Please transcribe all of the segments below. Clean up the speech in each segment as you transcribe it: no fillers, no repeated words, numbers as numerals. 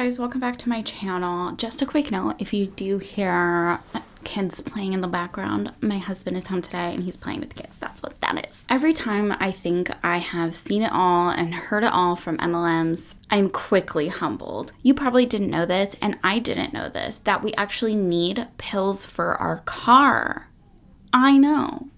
guys, welcome back to my channel. Just a quick note, if you do hear kids playing in the background, my husband is home today and he's playing with the kids. That's what that is. Every time I think I have seen it all and heard it all from MLMs, I'm quickly humbled. You probably didn't know this, and I didn't know this, that we actually need pills for our car. I know.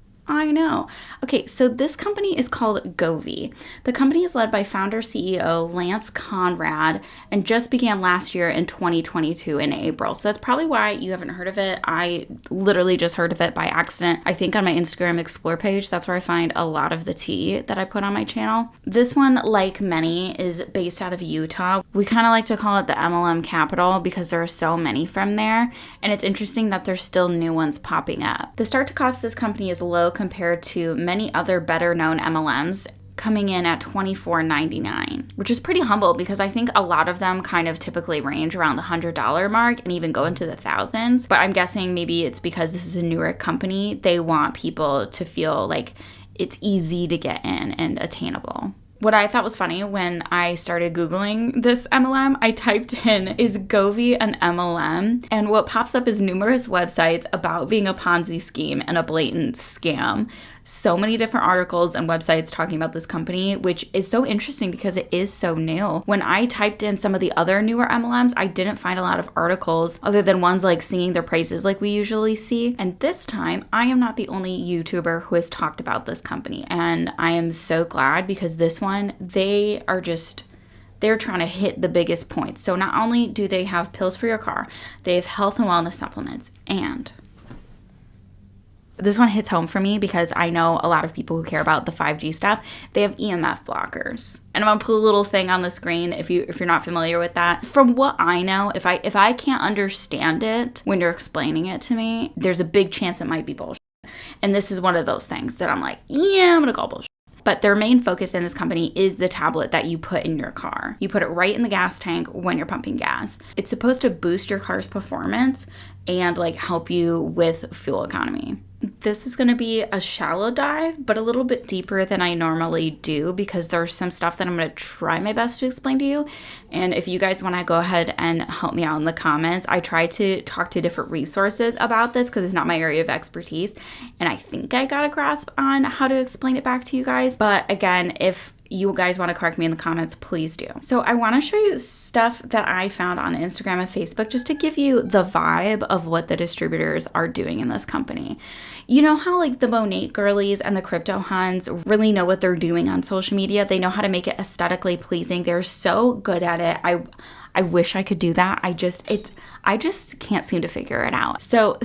Okay, so this company is called Govi. The company is led by founder CEO Lance Conrad and just began last year in 2022 in April. So that's probably why you haven't heard of it. I literally just heard of it by accident. I think on my Instagram Explore page, that's where I find a lot of the tea that I put on my channel. This one, like many, is based out of Utah. We kind of like to call it the MLM capital because there are so many from there. And it's interesting that there's still new ones popping up. The start to cost of this company is low compared to many other better known MLMs, coming in at $24.99, which is pretty humble because I think a lot of them kind of typically range around the $100 mark and even go into the thousands. But I'm guessing maybe it's because this is a newer company. They want people to feel like it's easy to get in and attainable. What I thought was funny when I started Googling this MLM, I typed in, is Govi an MLM? And what pops up is numerous websites about being a Ponzi scheme and a blatant scam. So many different articles and websites talking about this company, which is so interesting because it is so new. When I typed in some of the other newer MLMs, I didn't find a lot of articles other than ones like singing their praises like we usually see. And this time, I am not the only YouTuber who has talked about this company. And I am so glad because this one, they're trying to hit the biggest points. So not only do they have pills for your car, they have health and wellness supplements, and this one hits home for me because I know a lot of people who care about the 5G stuff. They have EMF blockers. And I'm gonna put a little thing on the screen if you're not familiar with that. From what I know, if I can't understand it when you're explaining it to me, there's a big chance it might be bullshit. And this is one of those things that I'm like, yeah, I'm gonna call bullshit. But their main focus in this company is the tablet that you put in your car. You put it right in the gas tank when you're pumping gas. It's supposed to boost your car's performance and like help you with fuel economy. This is going to be a shallow dive, but a little bit deeper than I normally do because there's some stuff that I'm going to try my best to explain to you. And if you guys want to go ahead and help me out in the comments, I try to talk to different resources about this because it's not my area of expertise. And I think I got a grasp on how to explain it back to you guys. But again, if you guys want to correct me in the comments, please do. So I want to show you stuff that I found on Instagram and Facebook just to give you the vibe of what the distributors are doing in this company. You know how like the Monate girlies and the crypto huns really know what they're doing on social media? They know how to make it aesthetically pleasing. They're so good at it. I wish I could do that. I just can't seem to figure it out. So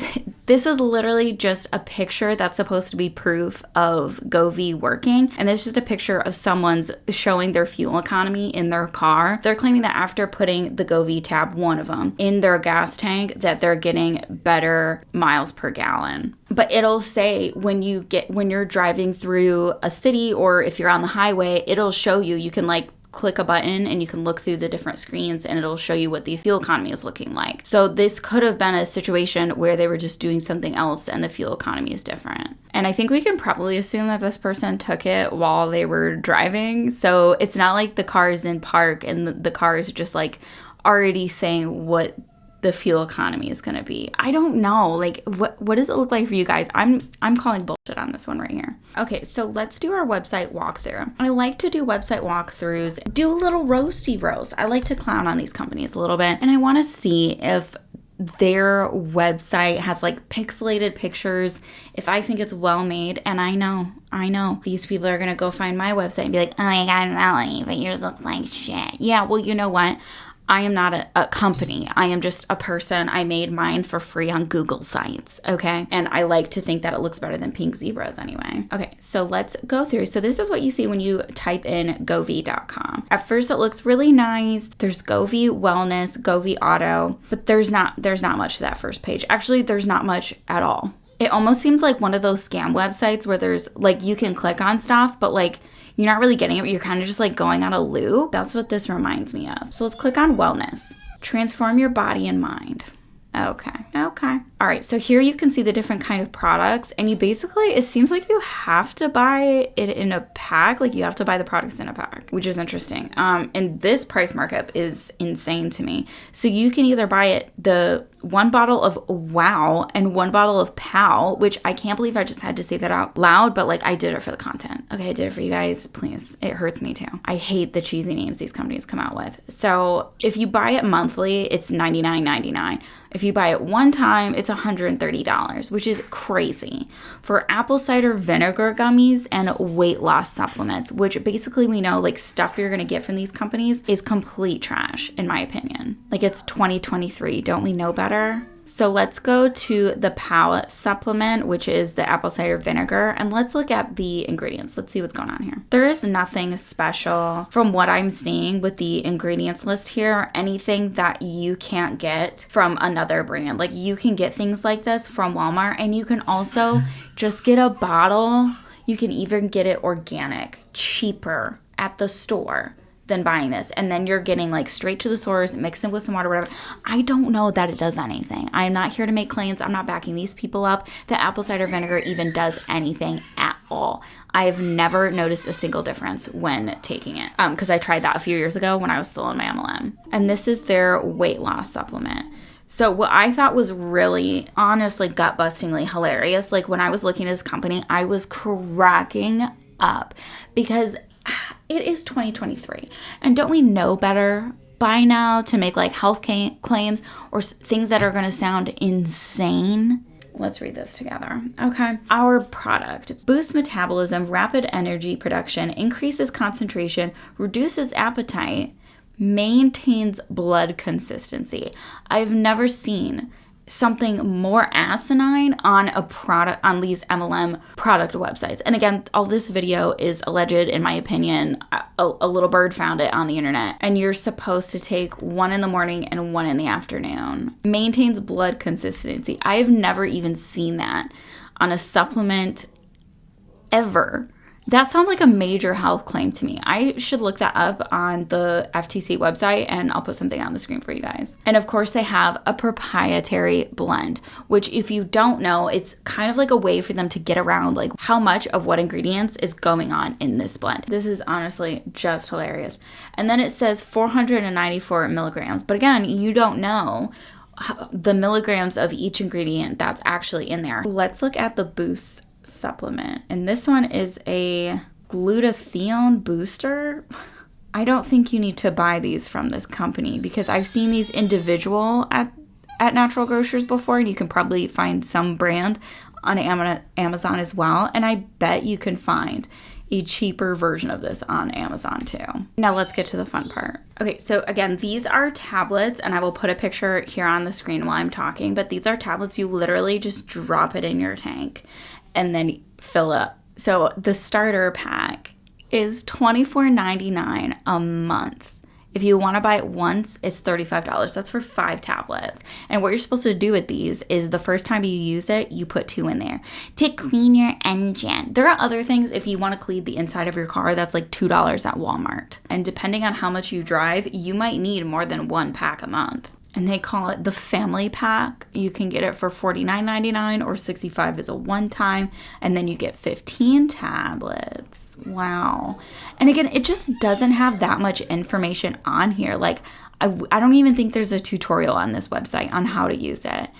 this is literally just a picture that's supposed to be proof of Govi working. And this is just a picture of someone's showing their fuel economy in their car. They're claiming that after putting the Govi tab, one of them, in their gas tank, that they're getting better miles per gallon. But it'll say when you're driving through a city or if you're on the highway, it'll show you can like click a button and you can look through the different screens and it'll show you what the fuel economy is looking like. So this could have been a situation where they were just doing something else and the fuel economy is different. And I think we can probably assume that this person took it while they were driving. So it's not like the car is in park and the car is just like already saying what the fuel economy is going to be. I don't know. Like, what does it look like for you guys? I'm calling bullshit on this one right here. Okay, so let's do our website walkthrough. I like to do website walkthroughs, do a little roasty roast. I like to clown on these companies a little bit, and I want to see if their website has like pixelated pictures, if I think it's well made. And I know these people are gonna go find my website and be like, oh my god, Melanie, but yours looks like shit. Yeah, well, you know what? I am not a company. I am just a person. I made mine for free on Google sites, okay? And I like to think that it looks better than pink zebras anyway. Okay, so let's go through. So this is what you see when you type in Govi.com. At first it looks really nice. There's Govi Wellness, Govi Auto, but there's not much to that first page. Actually, there's not much at all. It almost seems like one of those scam websites where there's like you can click on stuff, but like you're not really getting it, but you're kind of just like going on a loop. That's what this reminds me of. So let's click on wellness. Transform your body and mind. Okay. All right, so here you can see the different kind of products, and you basically, it seems like you have to buy it in a pack, like you have to buy the products in a pack, which is interesting. And this price markup is insane to me. So you can either buy it, the one bottle of Wow and one bottle of Pow, which I can't believe I just had to say that out loud, but like I did it for the content. Okay, I did it for you guys. Please, it hurts me too. I hate the cheesy names these companies come out with. So if you buy it monthly, it's $99.99. If you buy it one time, it's $130, which is crazy. For apple cider vinegar gummies and weight loss supplements, which basically we know like stuff you're going to get from these companies is complete trash, in my opinion. Like it's 2023. Don't we know better? So let's go to the POW supplement, which is the apple cider vinegar, and let's look at the ingredients. Let's see what's going on here. There is nothing special from what I'm seeing with the ingredients list here, anything that you can't get from another brand. Like you can get things like this from Walmart, and you can also just get a bottle. You can even get it organic, cheaper at the store than buying this, and then you're getting like straight to the source, mix it with some water, whatever. I don't know that it does anything. I am not here to make claims. I'm not backing these people up. The apple cider vinegar even does anything at all. I have never noticed a single difference when taking it, because I tried that a few years ago when I was still in my MLM. And this is their weight loss supplement. So what I thought was really, honestly, gut-bustingly hilarious, like when I was looking at this company, I was cracking up because it is 2023, and don't we know better by now to make like health claims or things that are going to sound insane? Let's read this together. Okay. Our product boosts metabolism, rapid energy production, increases concentration, reduces appetite, maintains blood consistency. I've never seen something more asinine on a product, on these MLM product websites. And again, all this video is alleged, in my opinion. A little bird found it on the internet, and you're supposed to take one in the morning and one in the afternoon. Maintains blood consistency. I have never even seen that on a supplement ever. That sounds like a major health claim to me. I should look that up on the FTC website, and I'll put something on the screen for you guys. And of course, they have a proprietary blend, which if you don't know, it's kind of like a way for them to get around like how much of what ingredients is going on in this blend. This is honestly just hilarious. And then it says 494 milligrams. But again, you don't know the milligrams of each ingredient that's actually in there. Let's look at the Boost supplement, and this one is a glutathione booster. I don't think you need to buy these from this company because I've seen these individual at natural grocers before, and you can probably find some brand on Amazon as well, and I bet you can find a cheaper version of this on Amazon too. Now let's get to the fun part. Okay, so again, these are tablets, and I will put a picture here on the screen while I'm talking, but these are tablets. You literally just drop it in your tank and then fill it up. So the starter pack is $24.99 a month. If you want to buy it once, it's $35. That's for 5 tablets. And what you're supposed to do with these is the first time you use it, you put 2 in there to clean your engine. There are other things if you want to clean the inside of your car, that's like $2 at Walmart. And depending on how much you drive, you might need more than 1 pack a month. And they call it the family pack. You can get it for $49.99 or $65 as a one-time, and then you get 15 tablets. Wow. And again, it just doesn't have that much information on here. Like, I don't even think there's a tutorial on this website on how to use it.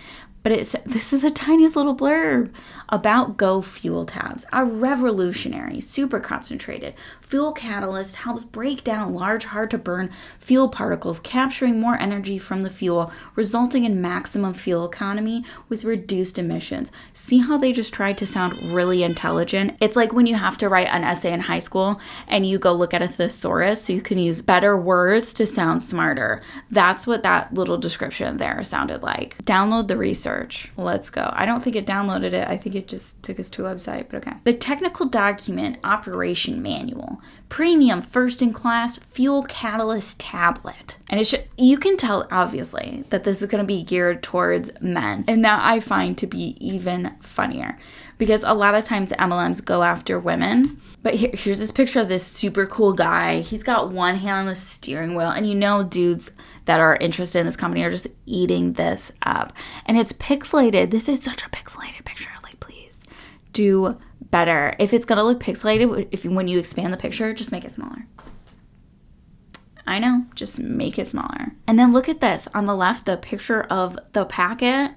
But this is the tiniest little blurb about Go Fuel Tabs. A revolutionary, super concentrated fuel catalyst helps break down large, hard-to-burn fuel particles, capturing more energy from the fuel, resulting in maximum fuel economy with reduced emissions. See how they just tried to sound really intelligent? It's like when you have to write an essay in high school and you go look at a thesaurus so you can use better words to sound smarter. That's what that little description there sounded like. Download the research. Let's go. I don't think it downloaded it. I think it just took us to a website, but okay. The technical document operation manual. Premium first-in-class fuel catalyst tablet. And you can tell, obviously, that this is going to be geared towards men. And that I find to be even funnier. because a lot of times MLMs go after women. But here's this picture of this super cool guy. He's got one hand on the steering wheel, and you know dudes that are interested in this company are just eating this up. And it's pixelated. This is such a pixelated picture. Like, please do better. If it's gonna look pixelated, when you expand the picture, just make it smaller. I know, just make it smaller. And then look at this on the left, the picture of the packet.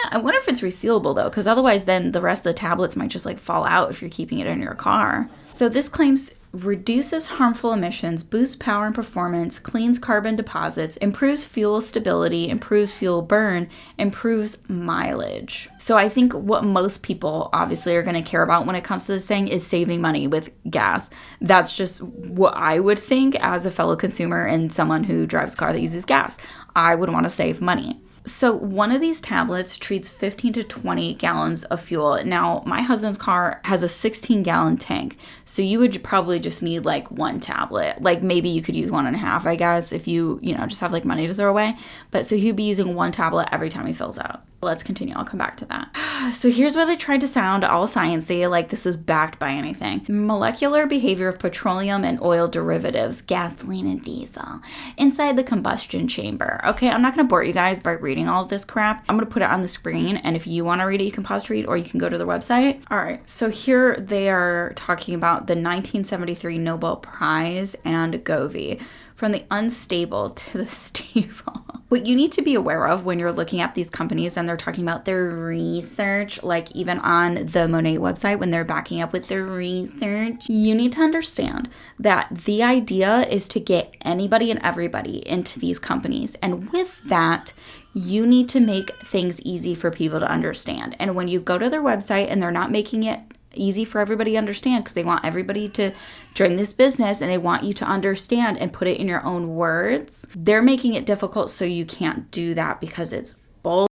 I wonder if it's resealable though, because otherwise then the rest of the tablets might just like fall out if you're keeping it in your car. So this claims reduces harmful emissions, boosts power and performance, cleans carbon deposits, improves fuel stability, improves fuel burn, improves mileage. So I think what most people obviously are going to care about when it comes to this thing is saving money with gas. That's just what I would think as a fellow consumer and someone who drives a car that uses gas. I would want to save money. So one of these tablets treats 15 to 20 gallons of fuel. Now, my husband's car has a 16-gallon tank, so you would probably just need like one tablet. Like maybe you could use 1.5, I guess, if you just have like money to throw away. But so he'd be using one tablet every time he fills out. Let's continue. I'll come back to that. So here's where they tried to sound all sciencey, like this is backed by anything. Molecular behavior of petroleum and oil derivatives, gasoline and diesel, inside the combustion chamber. Okay, I'm not going to bore you guys by reading all of this crap. I'm going to put it on the screen, and if you want to read it, you can pause to read, or you can go to their website. All right, so here they are talking about the 1973 Nobel Prize and Govi. From the unstable to the stable. What you need to be aware of when you're looking at these companies and they're talking about their research, like even on the Monet website when they're backing up with their research, you need to understand that the idea is to get anybody and everybody into these companies. And with that, you need to make things easy for people to understand. And when you go to their website and they're not making it easy for everybody to understand because they want everybody to join this business and they want you to understand and put it in your own words, they're making it difficult so you can't do that because it's bull.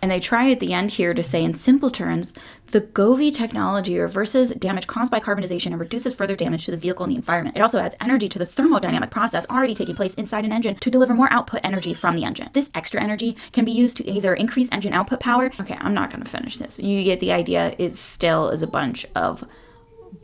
And they try at the end here to say in simple terms, the Govi technology reverses damage caused by carbonization and reduces further damage to the vehicle and the environment. It also adds energy to the thermodynamic process already taking place inside an engine to deliver more output energy from the engine. This extra energy can be used to either increase engine output power. Okay, I'm not going to finish this. You get the idea. It still is a bunch of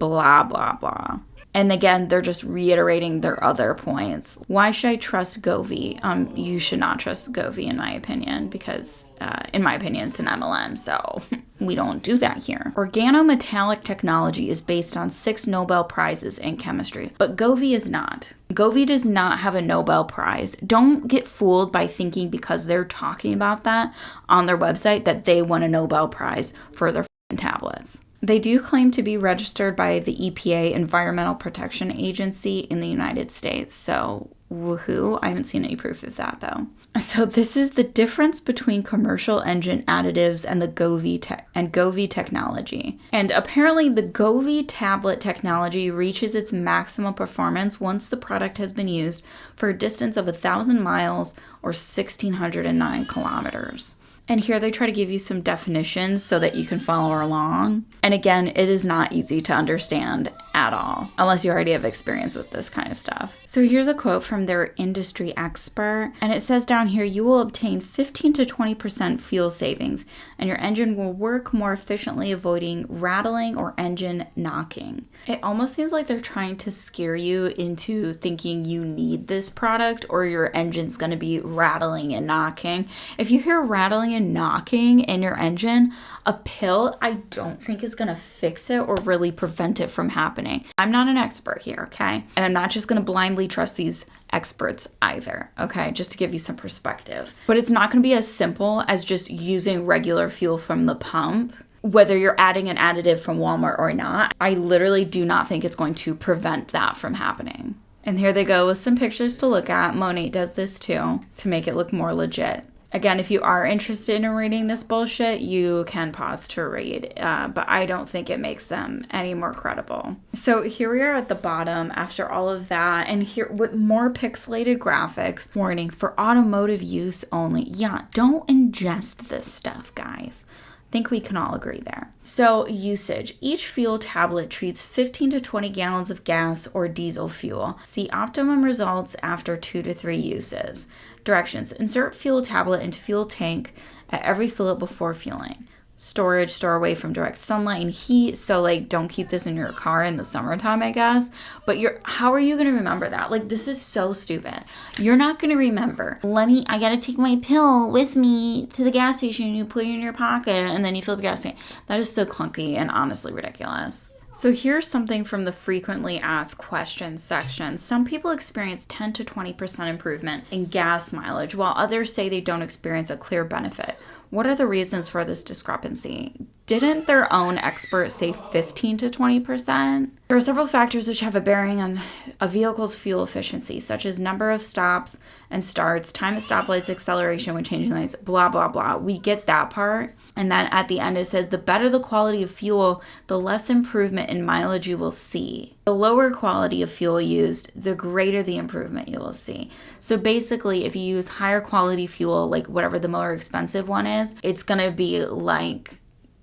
blah, blah, blah. And again, they're just reiterating their other points. Why should I trust Govi? You should not trust Govi, in my opinion, because in my opinion, it's an MLM, so we don't do that here. Organometallic technology is based on 6 Nobel Prizes in chemistry, but Govi is not. Govi does not have a Nobel Prize. Don't get fooled by thinking because they're talking about that on their website that they won a Nobel Prize for their tablets. They do claim to be registered by the EPA, Environmental Protection Agency in the United States. So, woohoo. I haven't seen any proof of that, though. So this is the difference between commercial engine additives and the Govi technology. And apparently the Govi tablet technology reaches its maximum performance once the product has been used for a distance of 1,000 miles or 1,609 kilometers. And here they try to give you some definitions so that you can follow along. And again, it is not easy to understand at all, unless you already have experience with this kind of stuff. So here's a quote from their industry expert. And it says down here, you will obtain 15 to 20% fuel savings, and your engine will work more efficiently, avoiding rattling or engine knocking. It almost seems like they're trying to scare you into thinking you need this product or your engine's going to be rattling and knocking. If you hear rattling and knocking in your engine, a pill I don't think is going to fix it or really prevent it from happening. I'm not an expert here, okay? And I'm not just going to blindly trust these experts either, okay? Just to give you some perspective. But it's not going to be as simple as just using regular fuel from the pump, whether you're adding an additive from Walmart or not. I literally do not think it's going to prevent that from happening. And here they go with some pictures to look at. Monet does this too to make it look more legit. Again, if you are interested in reading this bullshit, you can pause to read, but I don't think it makes them any more credible. So here we are at the bottom after all of that, and here with more pixelated graphics. Warning, for automotive use only. Yeah, don't ingest this stuff, guys. I think we can all agree there. So usage. Each fuel tablet treats 15 to 20 gallons of gas or diesel fuel. See optimum results after 2 to 3 uses. Directions. Insert fuel tablet into fuel tank at every fill up before fueling. storage, store away from direct sunlight and heat. So like, don't keep this in your car in the summertime, I guess. But how are you going to remember that? Like, this is so stupid. You're not going to remember. I got to take my pill with me to the gas station. You put it in your pocket and then you fill up your gas tank. That is so clunky and honestly ridiculous. So here's something from the frequently asked questions section. Some people experience 10 to 20% improvement in gas mileage, while others say they don't experience a clear benefit. What are the reasons for this discrepancy? Didn't their own experts say 15 to 20%? There are several factors which have a bearing on a vehicle's fuel efficiency, such as number of stops and starts, time at stoplights, acceleration when changing lanes, blah, blah, blah. We get that part. And then at the end, it says the better the quality of fuel, the less improvement in mileage you will see. The lower quality of fuel used, the greater the improvement you will see. So basically, if you use higher quality fuel, like whatever the more expensive one is, it's going to be like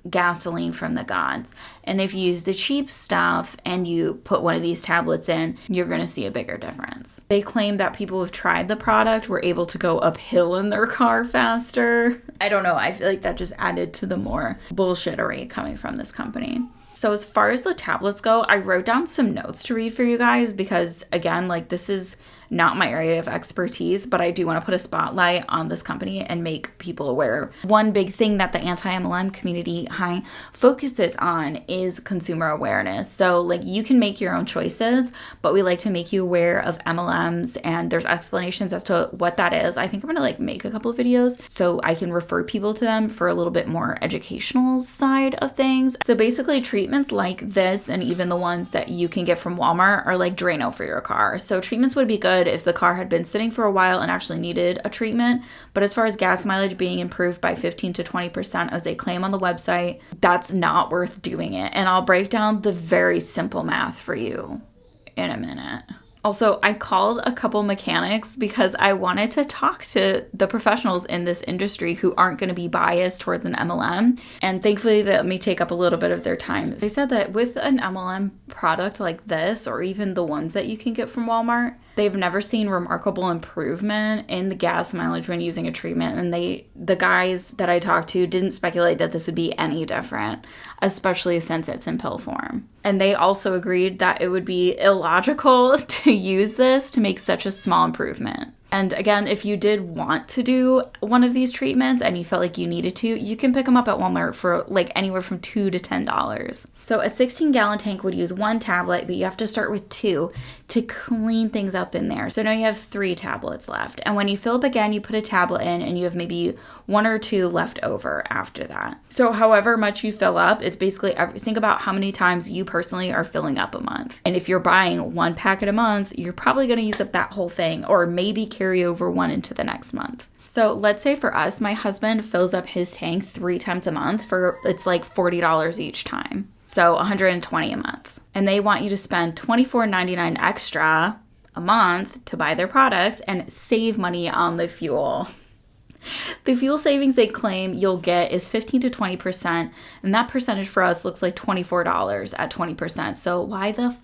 gasoline from the gods. And if you use the cheap stuff and you put one of these tablets in, you're going to see a bigger difference. They claim that people who've tried the product were able to go uphill in their car faster. I don't know. I feel like that just added to the more bullshittery coming from this company. So as far as the tablets go, I wrote down some notes to read for you guys because, again, like, this is not my area of expertise, but I do want to put a spotlight on this company and make people aware. One big thing that the anti-MLM community focuses on is consumer awareness. So like, you can make your own choices, but we like to make you aware of MLMs, and there's explanations as to what that is. I think I'm going to make a couple of videos so I can refer people to them for a little bit more educational side of things. So basically, treatments like this and even the ones that you can get from Walmart are like Drano for your car. So treatments would be good if the car had been sitting for a while and actually needed a treatment. But as far as gas mileage being improved by 15 to 20%, as they claim on the website, that's not worth doing it. And I'll break down the very simple math for you in a minute. Also, I called a couple mechanics because I wanted to talk to the professionals in this industry who aren't going to be biased towards an MLM. And thankfully, they let me take up a little bit of their time. They said that with an MLM product like this, or even the ones that you can get from Walmart, they've never seen remarkable improvement in the gas mileage when using a treatment. And the guys that I talked to didn't speculate that this would be any different, especially since it's in pill form. And they also agreed that it would be illogical to use this to make such a small improvement. And again, if you did want to do one of these treatments and you felt like you needed to, you can pick them up at Walmart for like anywhere from $2 to $10. So a 16-gallon tank would use one tablet, but you have to start with 2 to clean things up in there. So now you have 3 tablets left. And when you fill up again, you put a tablet in and you have maybe 1 or 2 left over after that. So however much you fill up, it's basically think about how many times you personally are filling up a month. And if you're buying 1 packet a month, you're probably going to use up that whole thing, or maybe carry over 1 into the next month. So let's say for us, my husband fills up his tank 3 times a month it's like $40 each time. So $120 a month. And they want you to spend $24.99 extra a month to buy their products and save money on the fuel. The fuel savings they claim you'll get is 15 to 20%, and that percentage for us looks like $24 at 20%. So why the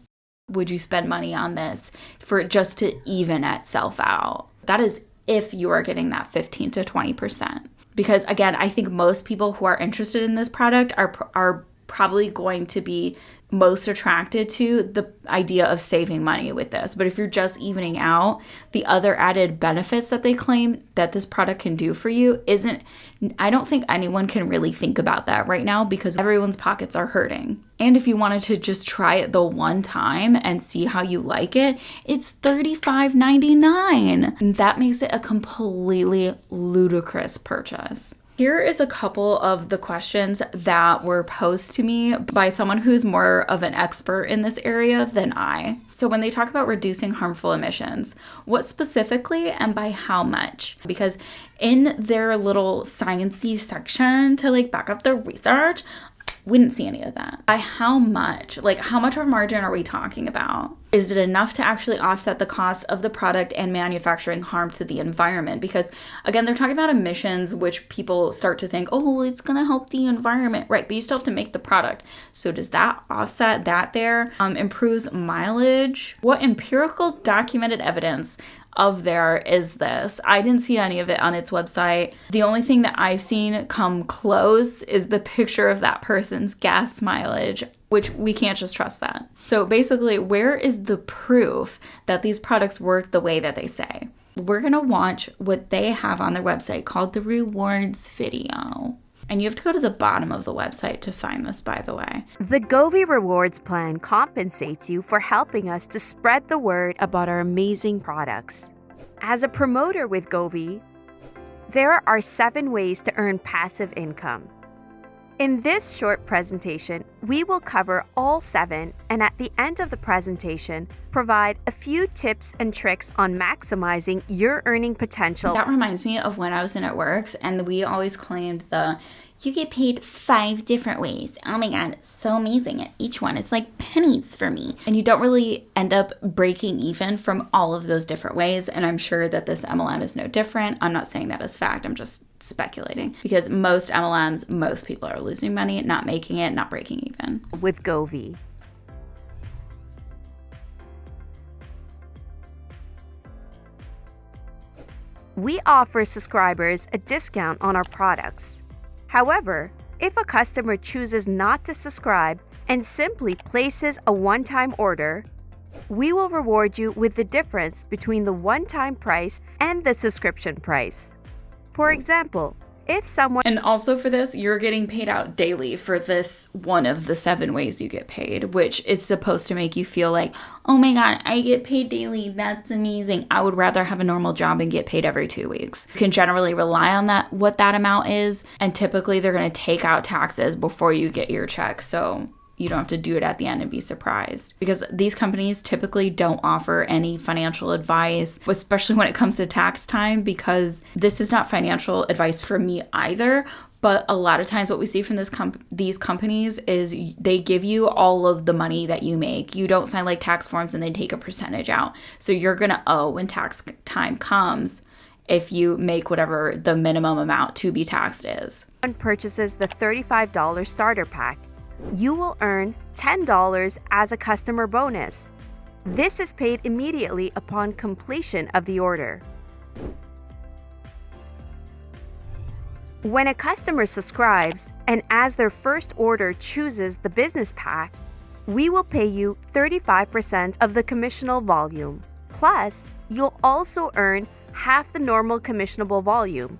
would you spend money on this for it just to even itself out? That is if you are getting that 15 to 20%. Because again, I think most people who are interested in this product are probably going to be most attracted to the idea of saving money with this. But if you're just evening out, the other added benefits that they claim that this product can do for you I don't think anyone can really think about that right now because everyone's pockets are hurting. And if you wanted to just try it the one time and see how you like it, it's $35.99. And that makes it a completely ludicrous purchase. Here is a couple of the questions that were posed to me by someone who's more of an expert in this area than I. So when they talk about reducing harmful emissions, what specifically and by how much? Because in their little sciencey section to back up the research, we didn't see any of that. By how much? How much of a margin are we talking about? Is it enough to actually offset the cost of the product and manufacturing harm to the environment? Because again, they're talking about emissions, which people start to think, oh, it's going to help the environment, right? But you still have to make the product. So does that offset that there? Improves mileage? What empirical documented evidence of there is this. I didn't see any of it on its website. The only thing that I've seen come close is the picture of that person's gas mileage, which we can't just trust that. So basically, where is the proof that these products work the way that they say? We're going to watch what they have on their website called the rewards video. And you have to go to the bottom of the website to find this, by the way. The Govi Rewards Plan compensates you for helping us to spread the word about our amazing products. As a promoter with Govi, there are 7 ways to earn passive income. In this short presentation, we will cover all 7 and at the end of the presentation, provide a few tips and tricks on maximizing your earning potential. That reminds me of when I was in at Works and we always claimed you get paid 5 different ways. Oh my God, it's so amazing. At each one, it's like pennies for me. And you don't really end up breaking even from all of those different ways. And I'm sure that this MLM is no different. I'm not saying that as fact. I'm just speculating because most MLMs, most people are losing money, not making it, not breaking even. With Govi. We offer subscribers a discount on our products. However, if a customer chooses not to subscribe and simply places a one-time order, we will reward you with the difference between the one-time price and the subscription price. For example, if someone... And also for this, you're getting paid out daily for this one of the 7 ways you get paid, which is supposed to make you feel like, oh my God, I get paid daily. That's amazing. I would rather have a normal job and get paid every 2 weeks. You can generally rely on that, what that amount is. And typically they're going to take out taxes before you get your check. So you don't have to do it at the end and be surprised. Because these companies typically don't offer any financial advice, especially when it comes to tax time, because this is not financial advice for me either. But a lot of times what we see from these companies is they give you all of the money that you make. You don't sign like tax forms and they take a percentage out. So you're going to owe when tax time comes if you make whatever the minimum amount to be taxed is. One purchases the $35 starter pack. You will earn $10 as a customer bonus. This is paid immediately upon completion of the order. When a customer subscribes and as their first order chooses the business pack, we will pay you 35% of the commissionable volume. Plus, you'll also earn half the normal commissionable volume.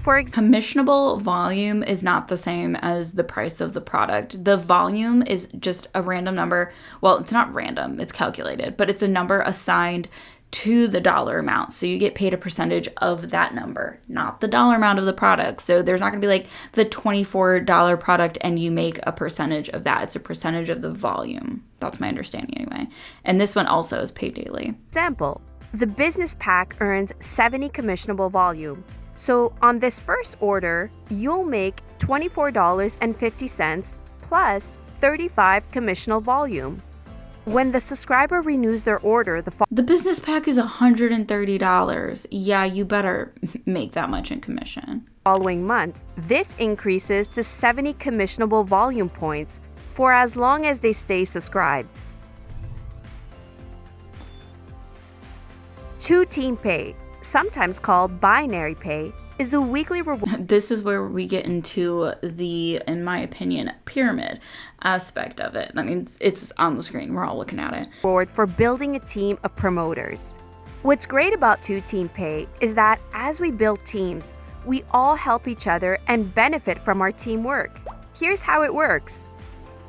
For example, commissionable volume is not the same as the price of the product. The volume is just a random number. Well, it's not random, it's calculated, but it's a number assigned to the dollar amount. So you get paid a percentage of that number, not the dollar amount of the product. So there's not going to be like the $24 product and you make a percentage of that. It's a percentage of the volume. That's my understanding anyway. And this one also is paid daily. Example, the business pack earns 70 commissionable volume. So on this first order, you'll make $24.50 plus 35 commissionable volume. When the subscriber renews their order, the business pack is $130. Yeah, you better make that much in commission. Following month, this increases to 70 commissionable volume points for as long as they stay subscribed. 2-team pay, sometimes called binary pay, is a weekly reward. This is where we get into the, in my opinion, pyramid aspect of it. That means it's on the screen. We're all looking at it. Reward for building a team of promoters. What's great about 2-team pay is that as we build teams, we all help each other and benefit from our teamwork. Here's how it works.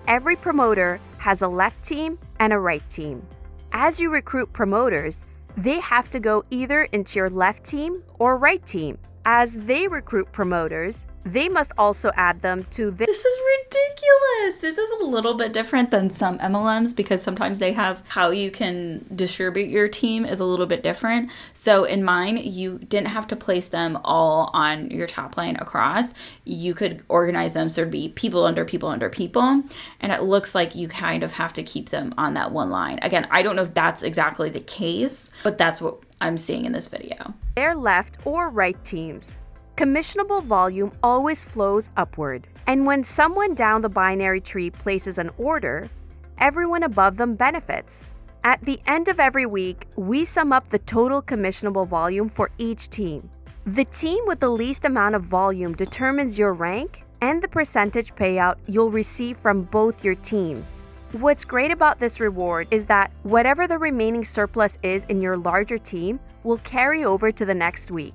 Every promoter has a left team and a right team. As you recruit promoters, they have to go either into your left team or right team. As they recruit promoters, they must also add them to this. This is ridiculous. This is a little bit different than some MLMs because sometimes they have how you can distribute your team is a little bit different. So in mine, you didn't have to place them all on your top line across. You could organize them so it'd be people under people under people. And it looks like you kind of have to keep them on that one line. Again, I don't know if that's exactly the case, but that's what I'm seeing in this video. Their left or right teams. Commissionable volume always flows upward. And when someone down the binary tree places an order, everyone above them benefits. At the end of every week, we sum up the total commissionable volume for each team. The team with the least amount of volume determines your rank and the percentage payout you'll receive from both your teams. What's great about this reward is that whatever the remaining surplus is in your larger team will carry over to the next week.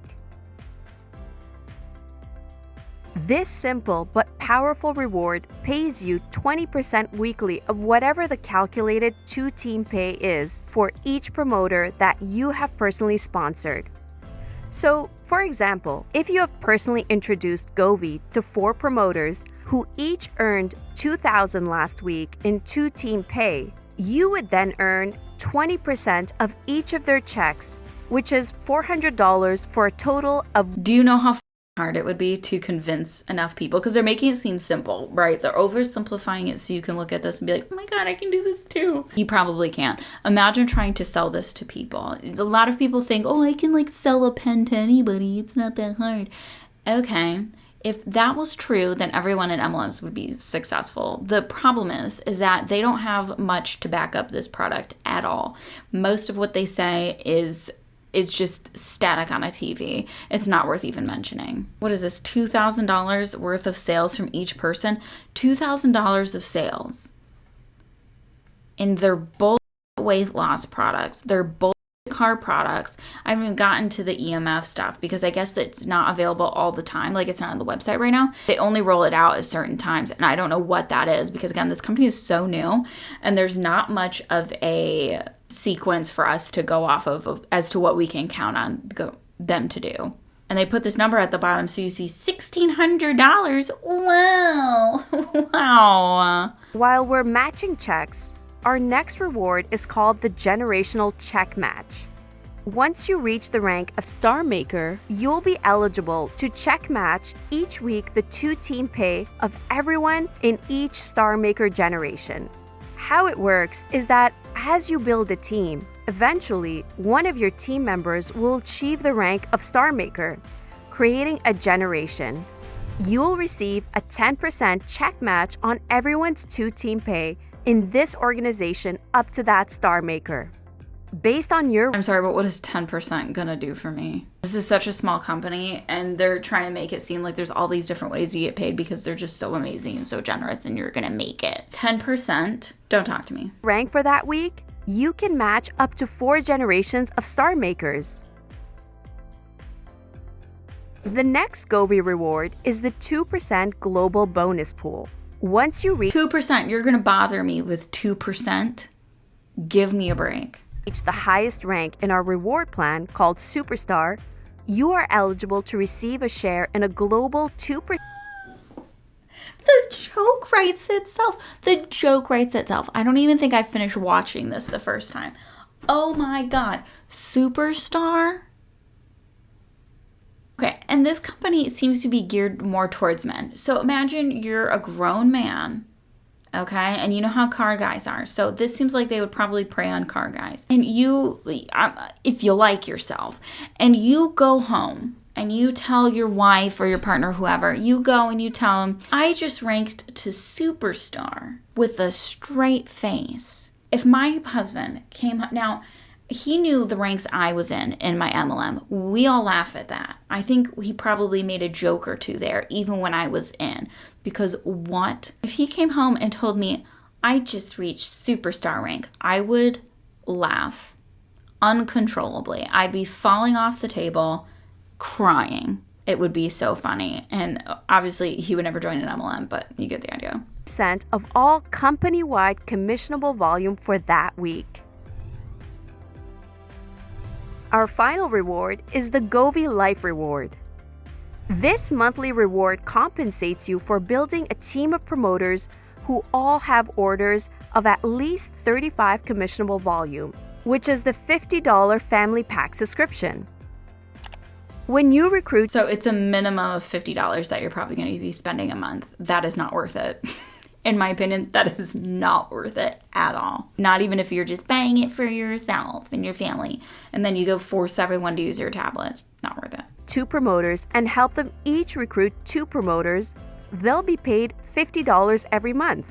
This simple but powerful reward pays you 20% weekly of whatever the calculated two-team pay is for each promoter that you have personally sponsored. So, for example, if you have personally introduced Govi to 4 promoters who each earned $2,000 last week in two-team pay, you would then earn 20% of each of their checks, which is $400 for a total of... Do you know how hard it would be to convince enough people? Because they're making it seem simple, right? They're oversimplifying it so you can look at this and be like, oh my God, I can do this too. You probably can't. Imagine trying to sell this to people. A lot of people think, oh, I can like sell a pen to anybody. It's not that hard. Okay. If that was true, then everyone in MLMs would be successful. The problem is that they don't have much to back up this product at all. Most of what they say is just static on a TV. It's not worth even mentioning. What is this, $2,000 worth of sales from each person? $2,000 of sales. And they're both weight loss products. They're both car products. I haven't even gotten to the EMF stuff because I guess it's not available all the time. Like it's not on the website right now. They only roll it out at certain times. And I don't know what that is because again, this company is so new and there's not much of a sequence for us to go off of as to what we can count on them to do. And they put this number at the bottom so you see $1,600. Wow. Wow. While we're matching checks, our next reward is called the Generational Check Match. Once you reach the rank of Star Maker, you'll be eligible to check match each week the two-team pay of everyone in each Star Maker generation. How it works is that as you build a team, eventually one of your team members will achieve the rank of Star Maker, creating a generation. You'll receive a 10% check match on everyone's two-team pay in this organization up to that Star Maker. Based on your... I'm sorry, but what is 10% gonna do for me? This is such a small company and they're trying to make it seem like there's all these different ways you get paid because they're just so amazing and so generous and you're gonna make it. 10%? Don't talk to me. Rank for that week, you can match up to 4 generations of Star Makers. The next Govi reward is the 2% Global Bonus Pool. Once you reach 2%, you're gonna bother me with 2%? Give me a break. The highest rank in our reward plan called Superstar, you are eligible to receive a share in a global 2%. The joke writes itself. The joke writes itself. I don't even think I finished watching this the first time. Oh my God. Superstar? Okay, and this company seems to be geared more towards men. So imagine you're a grown man, okay? And you know how car guys are. So this seems like they would probably prey on car guys. And you, if you like yourself, and you go home and you tell your wife or your partner, whoever, you go and you tell them, I just ranked to Superstar with a straight face. If my husband came, now, he knew the ranks I was in my MLM. We all laugh at that. I think he probably made a joke or two there, even when I was in. Because what? If he came home and told me, I just reached Superstar rank, I would laugh uncontrollably. I'd be falling off the table, crying. It would be so funny. And obviously, he would never join an MLM, but you get the idea. % of all company-wide commissionable volume for that week. Our final reward is the Govi Life Reward. This monthly reward compensates you for building a team of promoters who all have orders of at least 35 commissionable volume, which is the $50 family pack subscription. When you recruit... So it's a minimum of $50 that you're probably going to be spending a month. That is not worth it. In my opinion, that is not worth it at all. Not even if you're just buying it for yourself and your family, and then you go force everyone to use your tablets. Not worth it. 2 promoters and help them each recruit 2 promoters, they'll be paid $50 every month.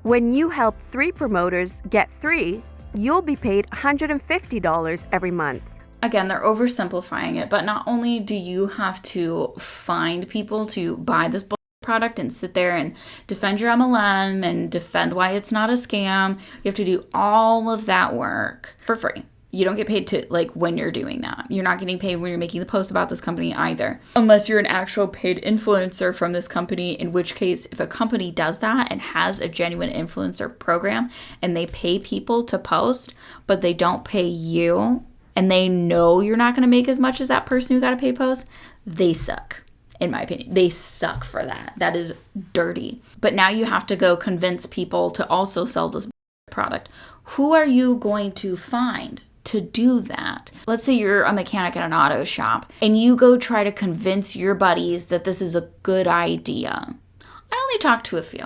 When you help 3 promoters get 3, you'll be paid $150 every month. Again, they're oversimplifying it, but not only do you have to find people to buy this product and sit there and defend your MLM and defend why it's not a scam, you have to do all of that work for free. You don't get paid to when you're doing that. You're not getting paid when you're making the post about this company either, unless you're an actual paid influencer from this company, in which case if a company does that and has a genuine influencer program and they pay people to post, but they don't pay you and they know you're not going to make as much as that person who got a paid post, they suck. In my opinion, they suck for that. That is dirty. But now you have to go convince people to also sell this product. Who are you going to find to do that? Let's say you're a mechanic in an auto shop and you go try to convince your buddies that this is a good idea. I only talked to a few,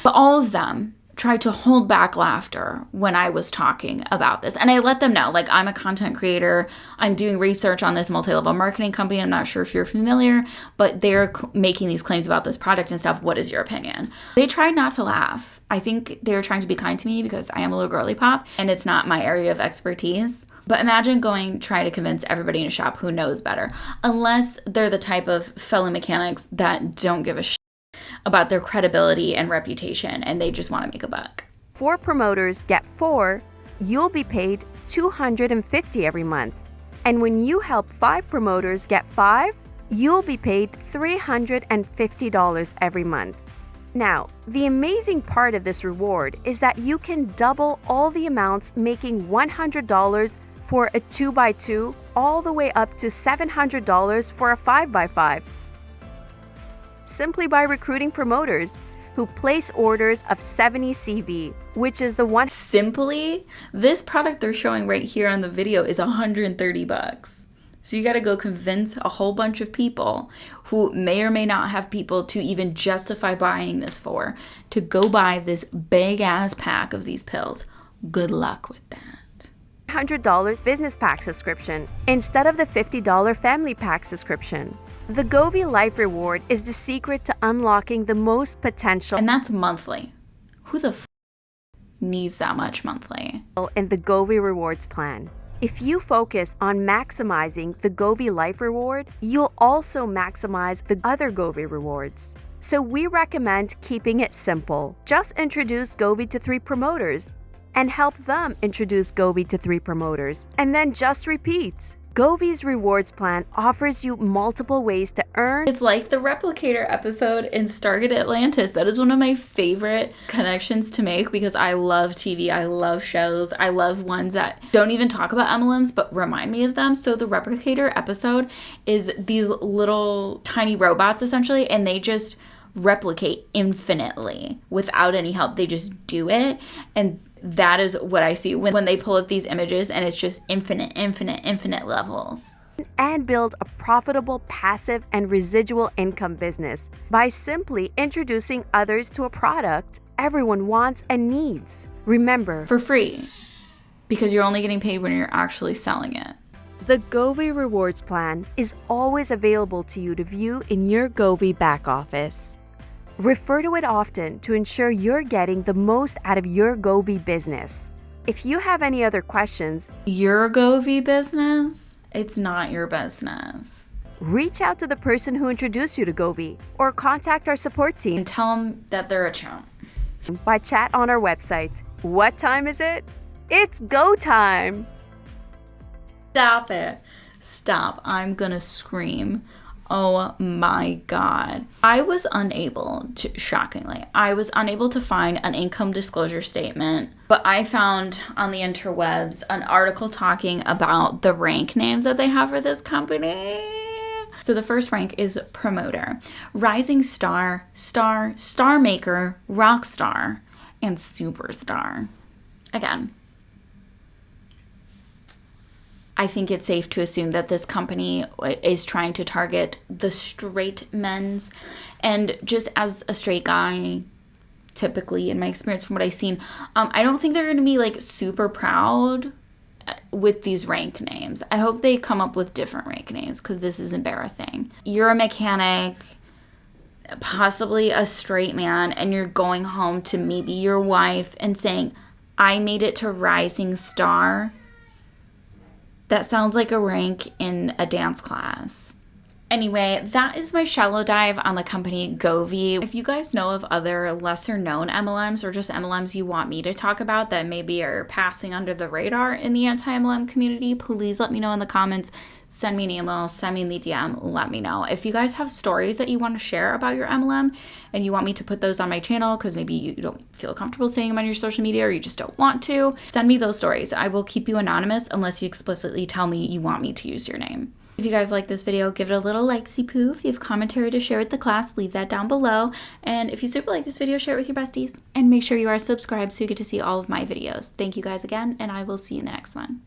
but all of them tried to hold back laughter when I was talking about this. And I let them know, I'm a content creator. I'm doing research on this multi-level marketing company. I'm not sure if you're familiar, but they're making these claims about this product and stuff. What is your opinion? They tried not to laugh. I think they were trying to be kind to me because I am a little girly pop and it's not my area of expertise. But imagine trying to convince everybody in a shop who knows better, unless they're the type of fellow mechanics that don't give a shit about their credibility and reputation and they just want to make a buck. 4 promoters get 4, you'll be paid $250 every month. And when you help 5 promoters get 5, you'll be paid $350 every month. Now, the amazing part of this reward is that you can double all the amounts, making $100 for a 2x2 all the way up to $700 for a 5x5. Simply by recruiting promoters who place orders of 70 CV, which is the one. Simply, this product they're showing right here on the video is $130. So you got to go convince a whole bunch of people who may or may not have people to even justify buying this for, to go buy this big ass pack of these pills. Good luck with that. $100 business pack subscription instead of the $50 family pack subscription. The Govi Life Reward is the secret to unlocking the most potential. And that's monthly. Who the needs that much monthly? In the Govi Rewards plan. If you focus on maximizing the Govi Life Reward, you'll also maximize the other Govi rewards. So we recommend keeping it simple. Just introduce Govi to 3 promoters and help them introduce Govi to 3 promoters, and then just repeat. Govi's rewards plan offers you multiple ways to earn. It's like the replicator episode in Stargate Atlantis. That is one of my favorite connections to make because I love TV. I love shows. I love ones that don't even talk about MLMs but remind me of them. So the replicator episode is these little tiny robots essentially, and they just replicate infinitely without any help. They just do it. And that is what I see when they pull up these images, and it's just infinite levels. And build a profitable passive and residual income business by simply introducing others to a product everyone wants and needs. Remember, for free, because you're only getting paid when you're actually selling it. The Govi Rewards Plan is always available to you to view in your Govi back office. Refer to it often to ensure you're getting the most out of your Govi business. If you have any other questions, your Govi business? It's not your business. Reach out to the person who introduced you to Govi or contact our support team and tell them that they're a chump. By chat on our website. What time is it? It's go time! Stop it. Stop. I'm gonna scream. Oh my God. I was unable to find an income disclosure statement, but I found on the interwebs an article talking about the rank names that they have for this company. So the first rank is promoter, rising star, star maker, rock star, and superstar. Again, I think it's safe to assume that this company is trying to target the straight men's. And just as a straight guy, typically in my experience from what I've seen, I don't think they're going to be like super proud with these rank names. I hope they come up with different rank names because this is embarrassing. You're a mechanic, possibly a straight man, and you're going home to maybe your wife and saying, I made it to Rising Star. That sounds like a rank in a dance class. Anyway, that is my shallow dive on the company Govi. If you guys know of other lesser known MLMs or just MLMs you want me to talk about that maybe are passing under the radar in the anti-MLM community, please let me know in the comments. Send me an email, send me the DM, let me know. If you guys have stories that you want to share about your MLM and you want me to put those on my channel because maybe you don't feel comfortable saying them on your social media or you just don't want to, send me those stories. I will keep you anonymous unless you explicitly tell me you want me to use your name. If you guys like this video, give it a little likesy poo. If you have commentary to share with the class, leave that down below. And if you super like this video, share it with your besties. And make sure you are subscribed so you get to see all of my videos. Thank you guys again, and I will see you in the next one.